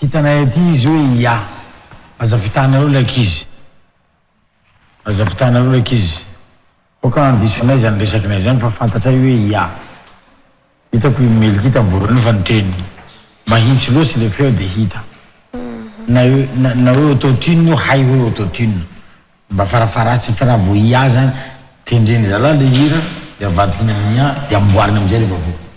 hitanay aty izy hoe ia azavitanareo lakizy azavitanareo lakizy oka andisonay zany resakinay zany fa fantatra hoe ia hitako imely ty tamborony fa niteny mahitsy loatsy le feo de hita na hoe autotune hay hoe autotune mba farafaratsy fa raha vo ia zany tendreny zala le hira de avadikiny amin'ny ia de amboariny amizay rehefa vo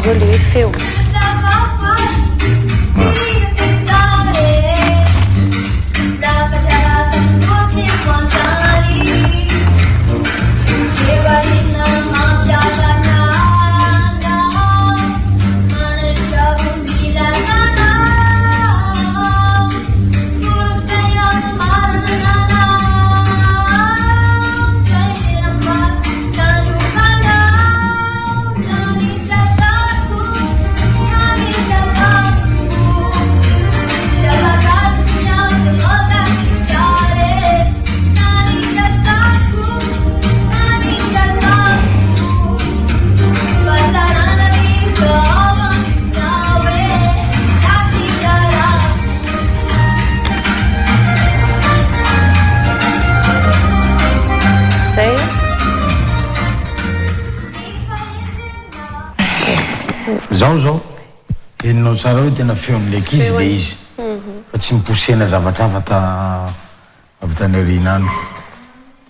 olhei feu. Zao enonao tsara hoe tena feon'le ankizy le izy fa tsy miposena zavatra afata avy tany aoriana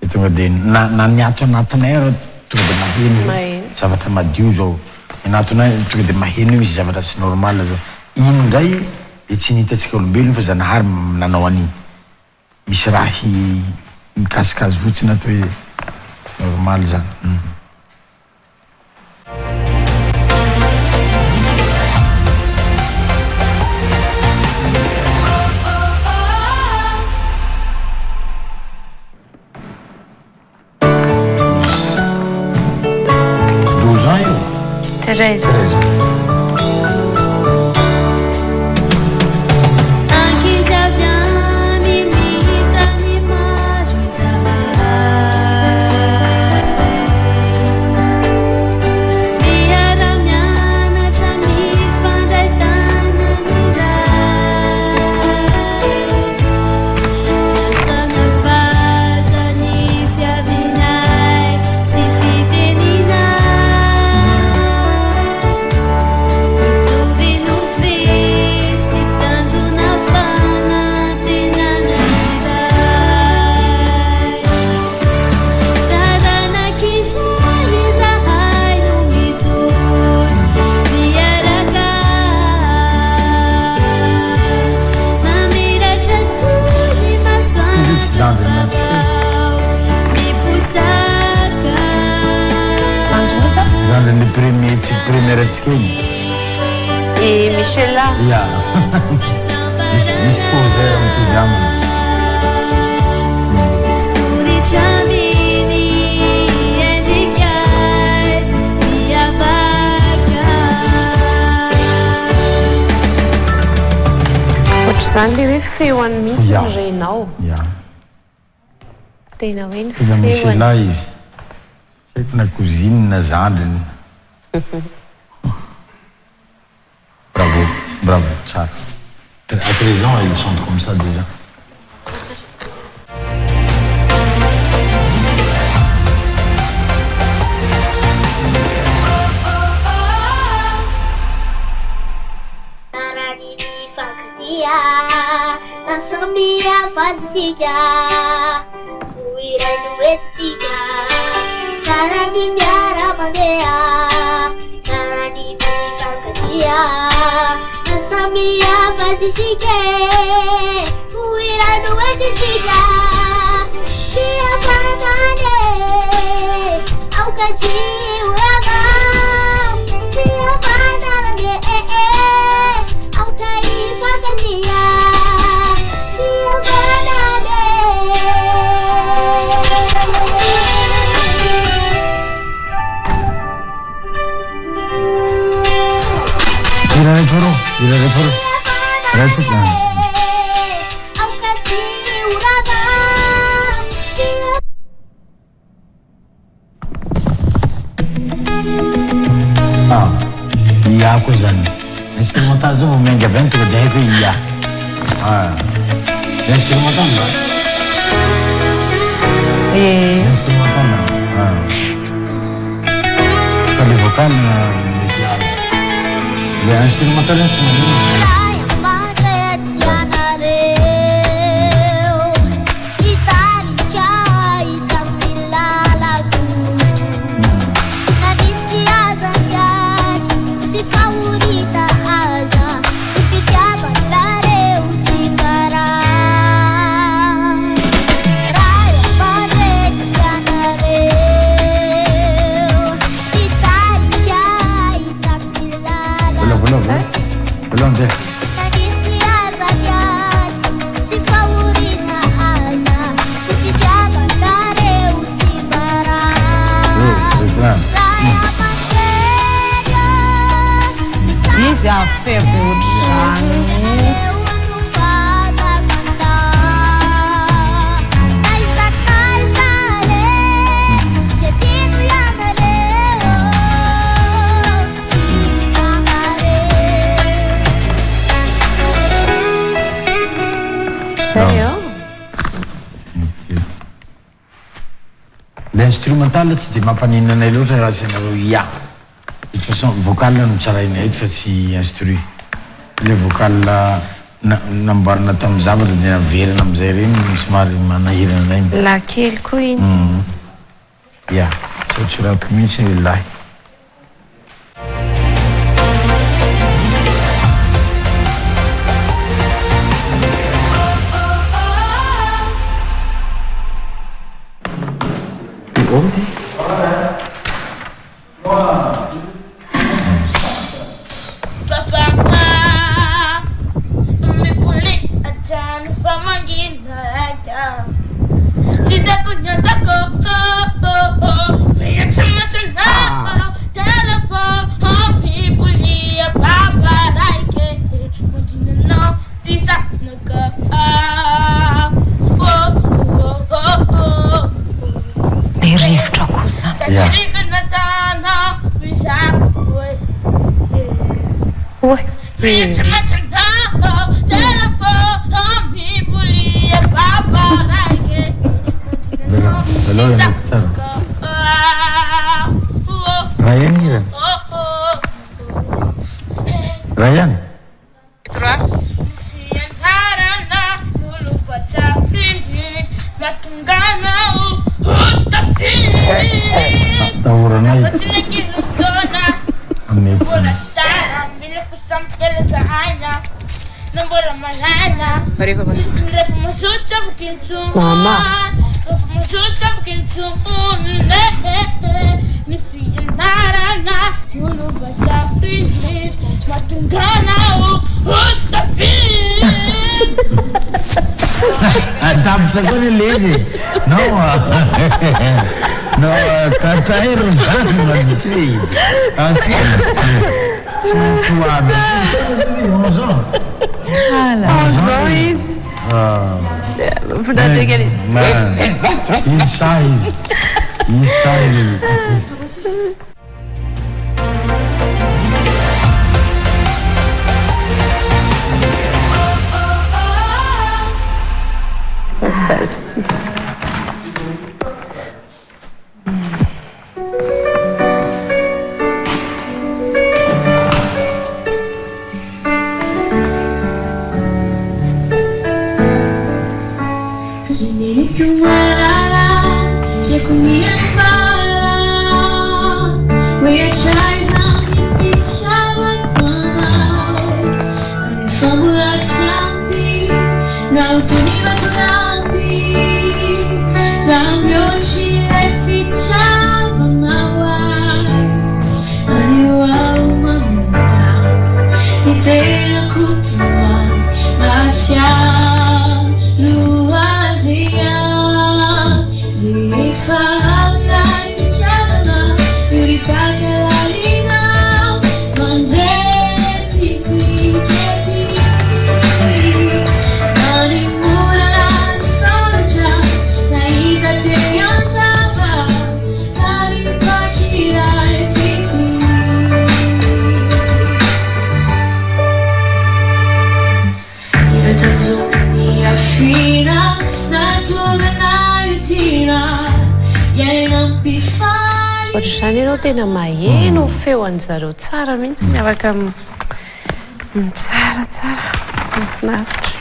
de tonga de na niato anatinay ro tonga de maheno zavatra madio zao anatonay tonga de maheno misy zavatra tsy normal zao ino ndray de tsy nitatsika olombelona fa zanahary nanao an'iny misy raha mikasikazy fotsiny atao hoe normal zany Teresa. premier atsikeny. Michel. Ya. Misy fo zay mitovy aminy. Ohatr'izany le hoe feoany mihitsy no renao. Ya. Tena hoe ny Tena Michel izy. C'est na cousine na zandriny. Bravo, bravo, tsara. À 13 ans, ils chantent comme ça déjà. Ia koa zany. Instrumental zao mianga avy any tonga dia haiko hoe ia. Instrumental va? Instrumental. Pas le vocal, le jazz. Le instrumental tsy manino. Isso é a febre Sério? L'instrumental tsy dia mampaninana loatra raha asianareo ia. De toute façon vocal no tsarainay eto fa tsy instru. Le vocal namboarina tamin'ny zavatra dia naverina amin'izay reny somary manahirana anay. La kely koa iny. Ia, tsorako mihitsy lahy. Onde? Ryan. Mama. Tam secondo legge, no, no, cantai Rosanna, ma dicevi, anzi, suave, non lo so. So easy. For that to get it. Man, inside. Yes. Ohatr'izany ianao tena maheno feon'zareo tsara mihitsy miavaka tsara mahafinaritra.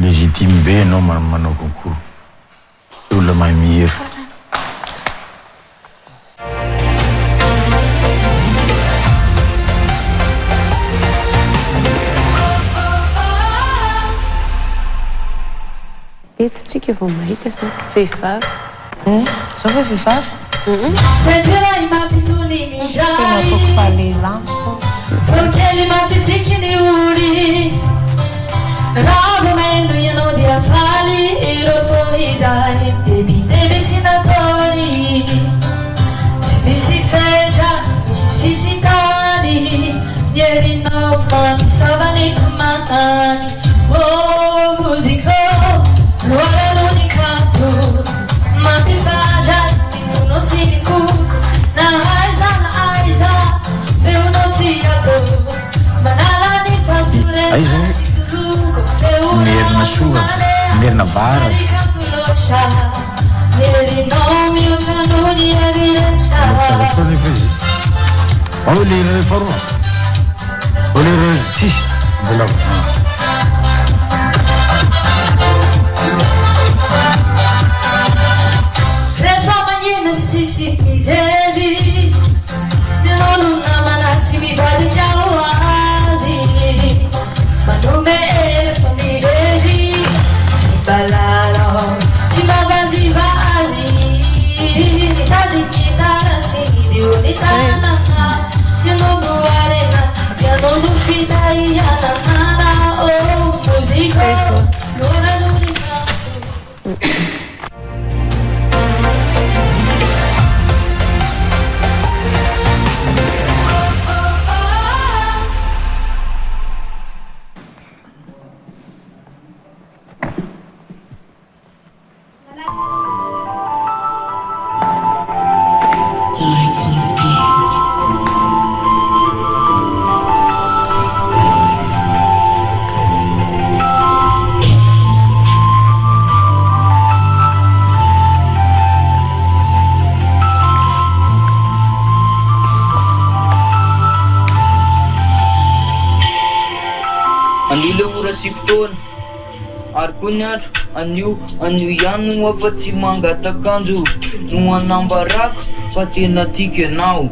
Légitime be no manao concours. Olona mahay mihira. Eto tsika vao mahita sa vehivavy. Zao ve vehivavy? Tena ataoko fahalehilahy. Fokely mampitsiky ny ory Ravo meno ianao dia faly Ireo fo izay Debidebe sy nataony Tsy misy fetra, tsy misy sisintany Nierinao mampisava ny tomany Oh, muziko, roarano ny kanto Mampifandra ny fono sy ny koko Na aiza Feonao tsy atao Manala ny fasorena sy tologo Merina soratra, merina vara. Nierinao mihoatra no ny hariretra Tsara foana rehefa izy. Ao lera rehefa roa. Ao lera tsisy. Mbola Rehefa magnina sy tsisy mijery Ianao no namana tsy mivadika ho azy Manome efa mijery Tsy balalao, tsy mavazivazy Mitady mitara sy mideo ny sanana Ianao no arena, ianao no fifantenana, oh, música, luna do Anile ora sy fotoana ary koa ny andro anio ihany no afa-tsy mangatakanjo no anambarako fa tena tiako ianao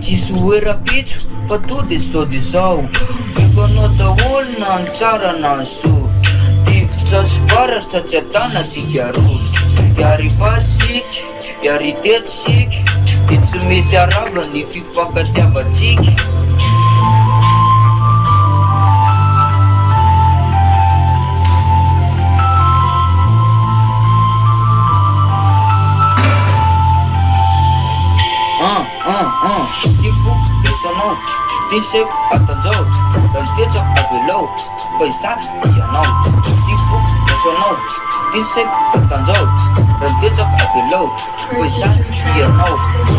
tsisy hoe rapitso fa to de sao de sao ikonao daholo na ny tsara na ny soa difotra sy varatra tsy atana tsika roa iary valy sika iary teto sika de tsy mesy arava ny fifankatiavatsika Tifo, lesanao, tiseko, atanjao, rantetsako avelao, fa isaky ianao. Tifo, lesanao, tiseko, atanjao, rantetsako avelao, fa isaky ianao.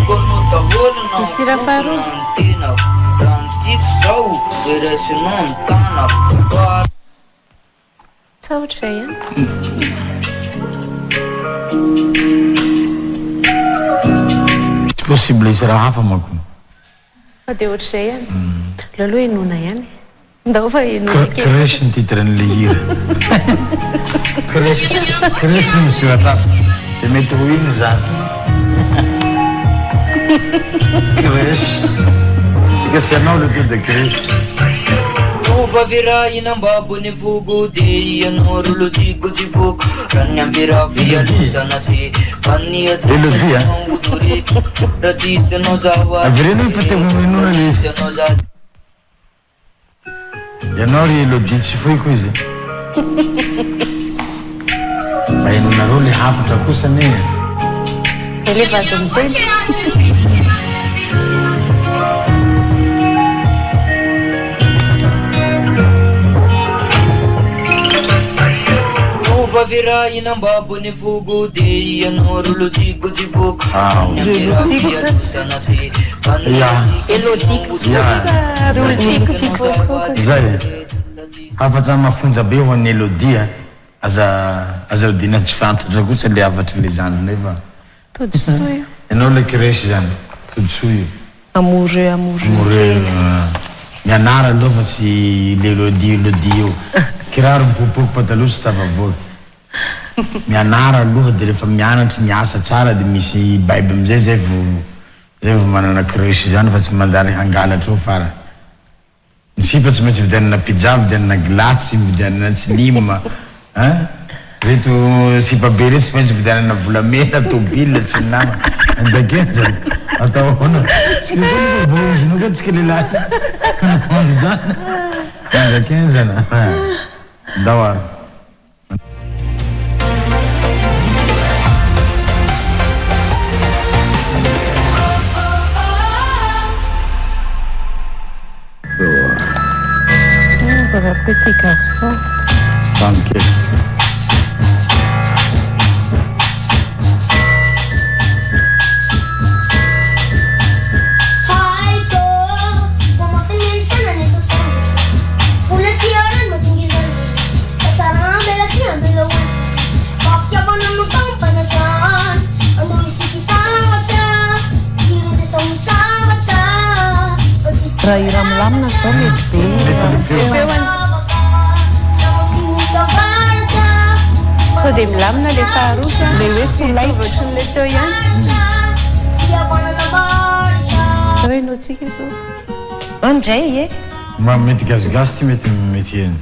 Kono daholo na fotona ny tenako, raha ny tiako zao, de raisinao ny tanako. Saotra ihany. Tsy possible isy raha hafa manko. Fa dia ohatr'izay ihany. Laloha enona ihany. Ndao fa enona kely. Cresce ny titran'le hira. Cresce no misoratafo. Dia mety ho ino zany. Cresce. Tsika sy anao le to de cresce. Vavira inambabony fogo de ianao rolodiko tsy foko raha ny ambera fialosana tsy ania Elodie raha tsisy anao zaho avireno fa tekominona le izy ianao ry Elodie tsy foiko izy mba enonareo le hafatra kosa ne Elefa azo miteny. Vavira inambabony fogo de ianao rolodiko tsy foko ny ambera fialosana tsy Elodiko tsy fosa rolodiko tsy foka. zay hafatra mafonja be ho an'ny Elodie aza odina tsy fantatra kosa le hafatry le zandry nefa Todisoa io. ianao le cresce zany todisoa io Amoureux mianara aloha fa tsy le Elodie io kiraro mipopoko pataloha sy tavavoky mianara aloha de rehefa mianatry miasa tsara de misy bible amizay zay vo manana cresce zany fa tsy mandany hangalatra eo fara ny fipa tsy maintsy vidianana pizza vidianana glace vidianana slim reto sipa be reto tsy maintsy vidianana volamena tobile tsy nama anjakenjany atao hono tsika koa voizino koa tsika lehilahy kanapandjana anjakenjana dawar Voilà, petit garçon. Tranquille. Raha hira milamina zao mety be Sao dia milamina le faharoa le hoe solay ohatran'ilay teo ihany. Sao ianao tsika zao? andray e Ma mety gazigazy ty mety eny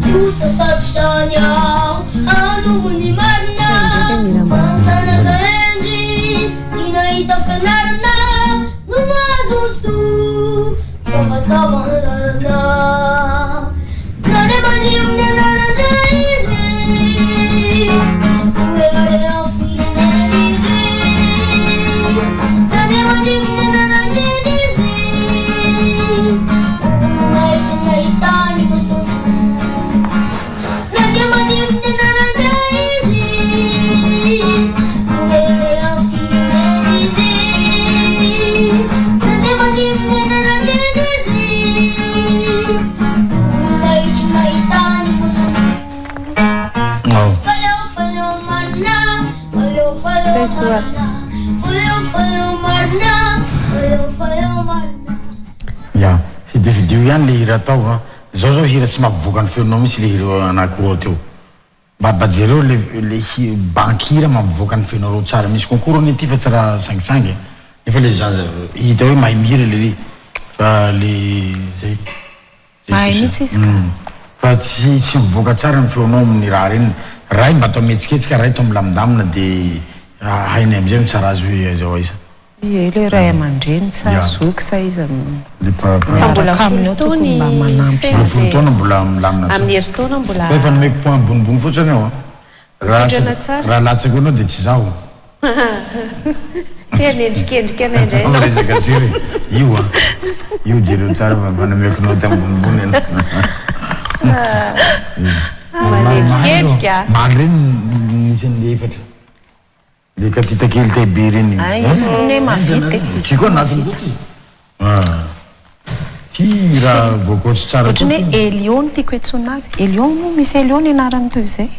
Susasatshanya Anuguni marna Fansana gaenji Sinaita fanarna Numazusu Sama-sama narana Nane manim nana jaizi Where I feel easy Nane manim nana jaizi Naitani musu Ya, video ihany le hira atao a zao hira tsy mampivoaka ny feonao mihitsy le hira anakiroa teo mba jereo le bankira mampivoaka ny feonareo tsara misy concours ny ty fa tsy raha sangisangy nefa le zaza hita hoe mahay mihira le fa le zay mahay mihitsy izy ka fa tsy mivoaka tsara ny feonao amin'ny raha reny ray mba atao mihetsiketsika ray atao milamindamina de hainy amizay mitsara azy hoe zao aiza ie le ray aman-dreny sa zoky sa izy miaraka aminy ao tokony mba manampy fotoana mbola milamina amin'ny herintaona mbola efa nomeko point bonibony fotsiny ao raha latsaka anao de tsy zaho tena endrikendrika anay indray resaka sery io jereo tsara mba nomekonao ty ambonibony manendrikendrika maly reny nisan'le efatra le katita kely tay be reny izy kony hoe mavity ty koa anatiny koty ty raha voakoatsy tsara ohatrany hoe elion tiako etsona azy elion moa misy elion ianarany toy zay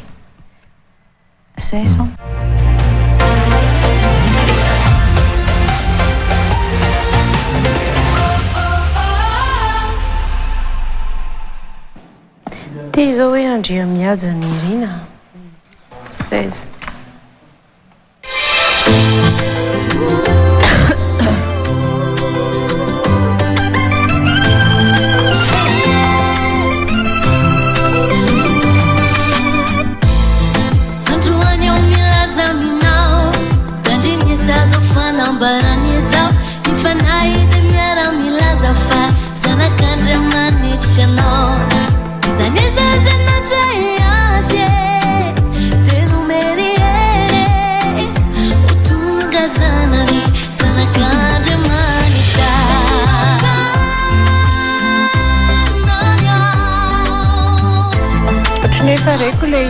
zay zao ty zao hoe andrea mihaja ny irina 16 fareko le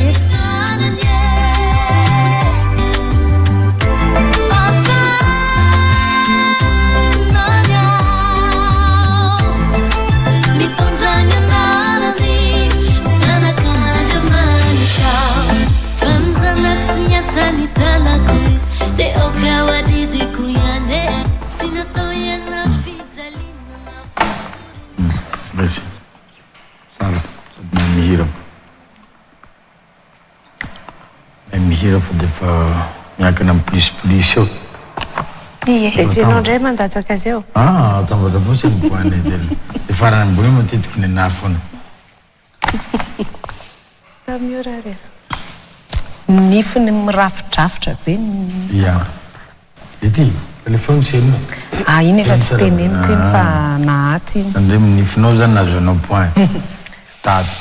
hira mihira fa defa miankina amin'ny polisy eo de tsinao indray mandatsaka azy eo tambatra fotsiny poany de farany ambony eo matetiky ny anahy foana tamio raha re nifiny mirafidrafitra be ya ety le fontsenina iny efa tsy teneniko iny fa nahato iny andre minifinao zany nazoanao point tady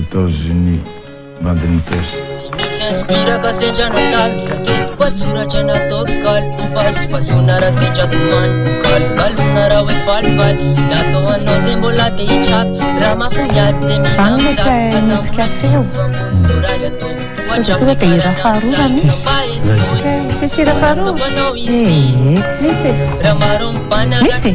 États-Unis, Bandentos. Misy inspira ka sedra natalo Raketo kwa tsura jana tokal Pasi pasuna sedra tumani Kal kaluna ra we falfal Nato ano ze mbola te ichap Rama funyat te minamsa Azam feo Sotto dove te ira farura Misi ira farura Misi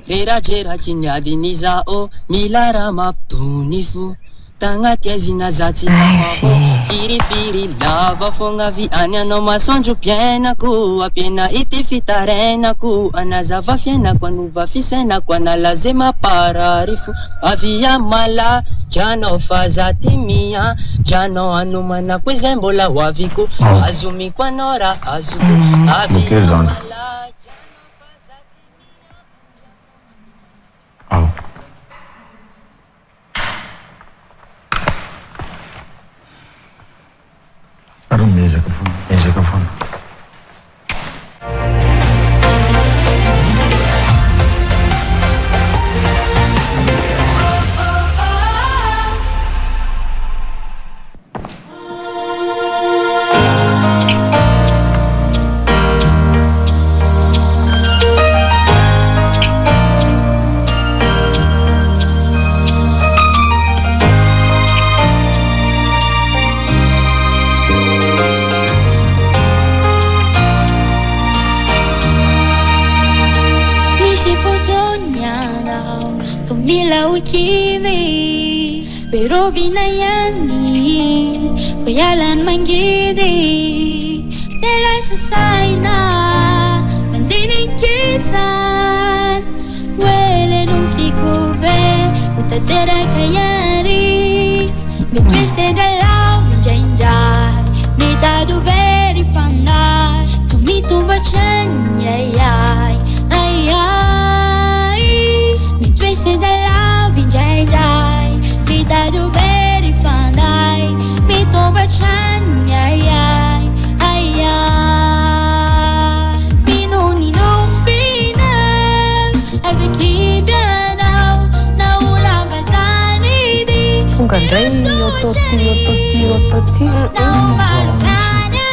Rera jera chinyadi nizao Milara maptunifu tagnaty aizina zatsy tamaho firifiry lava fogna vi any anao masoandro mpiainako ampiana ity fitarenako anazava fiainako anova fisainako analaze mapararifo avia mala janao fazaty mia janao anomanako izay mbola hoaviko azomiko anao raha azoko avia mala Aro miezaka foana. Kiwi Berovina yani Fayalan mangidi Delay sa sayna Mandinig kisan Wele nung fikuve Utatera kayari Mitwise dalaw Minjay Mitado very fanay Tumitumba chan Yayay Ayay Mitwise dalaw Jai jai, mi tado very fanay, mi tomba chan yay yay, ay ay. Pinoni no final, as a kibya now, naula bazani di. Ang ganda yung yototi. Now malakana.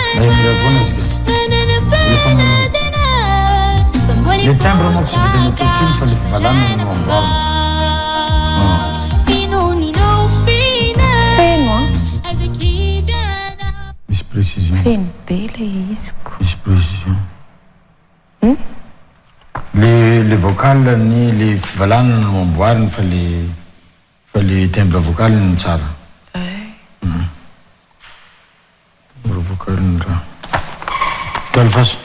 Le timbre mo si vede tutto il fa li falano non va. Feno be le isiko. Misy précision. Le vocal ni le fivalana no amboarina fa le timbre vocal no tsara. Timbre vocal no raha. Telo faso.